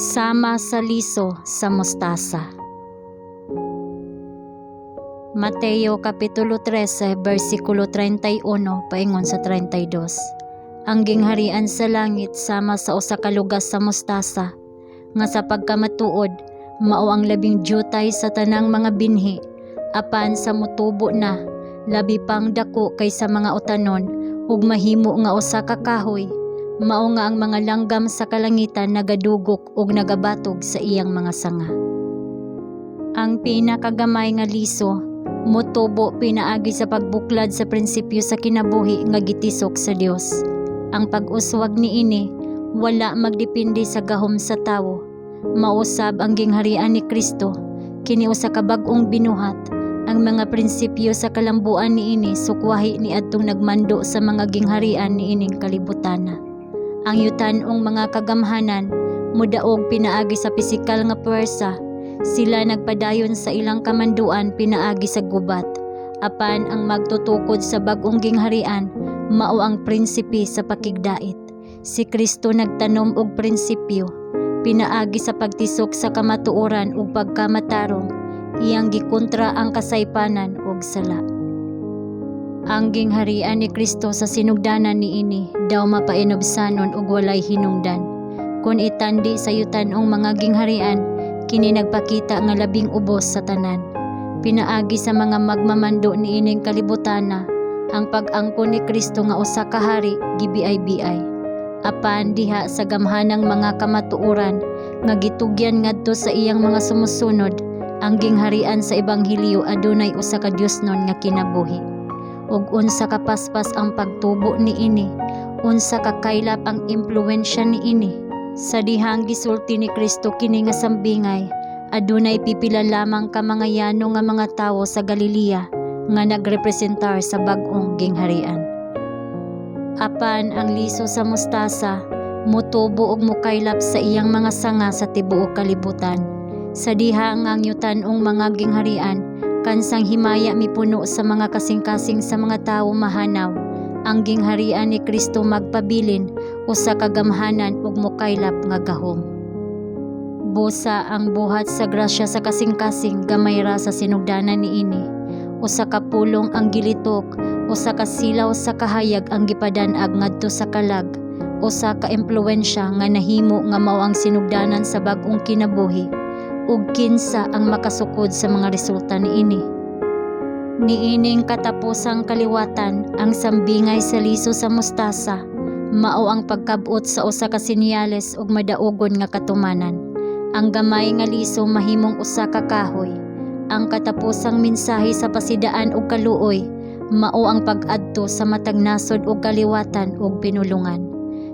Sama sa liso sa mustasa. Mateo Kapitulo 13, versikulo 31 paingon sa 32. Ang gingharian sa langit sama sa usa ka lugas sa mustasa, nga sa pagkamatuod mao ang labing jutay sa tanang mga binhi, apan sa mutubo na labi pang dako kaysa mga utanon, ug mahimo nga usa ka kahoy. Mao nga ang mga langgam sa kalangitan nagadugok ug nagabatog sa iyang mga sanga. Ang pinakagamay nga liso motubo pinaagi sa pagbuklad sa prinsipyo sa kinabuhi nga gitisok sa Dios. Ang pag-uswag niini wala magdepende sa gahom sa tawo. Mausab ang gingharian ni Kristo kini usa ka bag-ong binuhat. Ang mga prinsipyo sa kalambuan niini sukwahi niadtong nagmando sa mga gingharian niining kalibutana. Ang yutan-ong mga kagamhanan mudaog pinaagi sa pisikal nga puwersa. Sila nagpadayon sa ilang kamanduan pinaagi sa gubat. Apan ang magtutukod sa bag-ong gingharian mao ang prinsipe sa pakigdait. Si Kristo nagtanom og prinsipyo pinaagi sa pagtisok sa kamatuoran ug pagkamatarong. Iyang gikontra ang kasaypanan ug sala. Ang gingharian ni Kristo sa sinugdanan niini daw mapainobsanon ug walay hinungdan. Kung itandi sa yutan-ong mga gingharian, kini nagpakita nga labing ubos sa tanan. Pinaagi sa mga magmamando niining kalibutana, ang pag-angkon ni Kristo nga usa ka hari gibiay-biay. Apan diha sa gamhanang mga kamatuoran nga gitugyan ngadto sa iyang mga sumusunod, ang gingharian sa ebanghelyo adunay usa ka Diosnon nga kinabuhi. Ug unsa kapaspas ang pagtubo niini, unsa kakaylap ang impluwensya niini. Sa dihang gisulti ni Kristo kini nga sambingay, adunay pipila lamang ka mga yano nga mga tawo sa Galilea nga nagrepresentar sa bag-ong gingharian. Apan ang liso sa mustasa motubo ug mokaylap sa iyang mga sanga sa tibuok kalibutan. Sa diha nga ang yutan-ong mga gingharian kansang himaya mipuno sa mga kasing-kasing sa mga tawo mahanaw, ang gingharian ni Kristo magpabilin usa ka gamhanan ug mokaylap nga gahom. Busa ang buhat sa grasya sa kasing-kasing gamay ra sa sinugdanan niini. Usa ka pulong ang gilitok, usa ka silaw sa kahayag ang gipadan-ag ngadto sa kalag, usa ka impluwensya nga nahimo nga mao ang sinugdanan sa bag-ong kinabuhi. Ug kinsa ang makasukod sa mga resulta niini. Niining katapusang kaliwatan ang sambingay sa liso sa mustasa mao ang pagkabot sa usa ka senyales ug madaugon nga katumanan. Ang gamay nga liso mahimong usa ka kahoy. Ang katapusang mensahe sa pasidaan ug kaluoy mao ang pag-adto sa matag nasod ug kaliwatan ug pinulungan.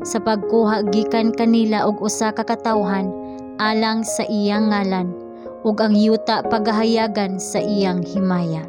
Sa pagkuha gikan kanila og usa ka katawhan alang sa iyang ngalan, ug ang yuta pagahayagan sa iyang himaya.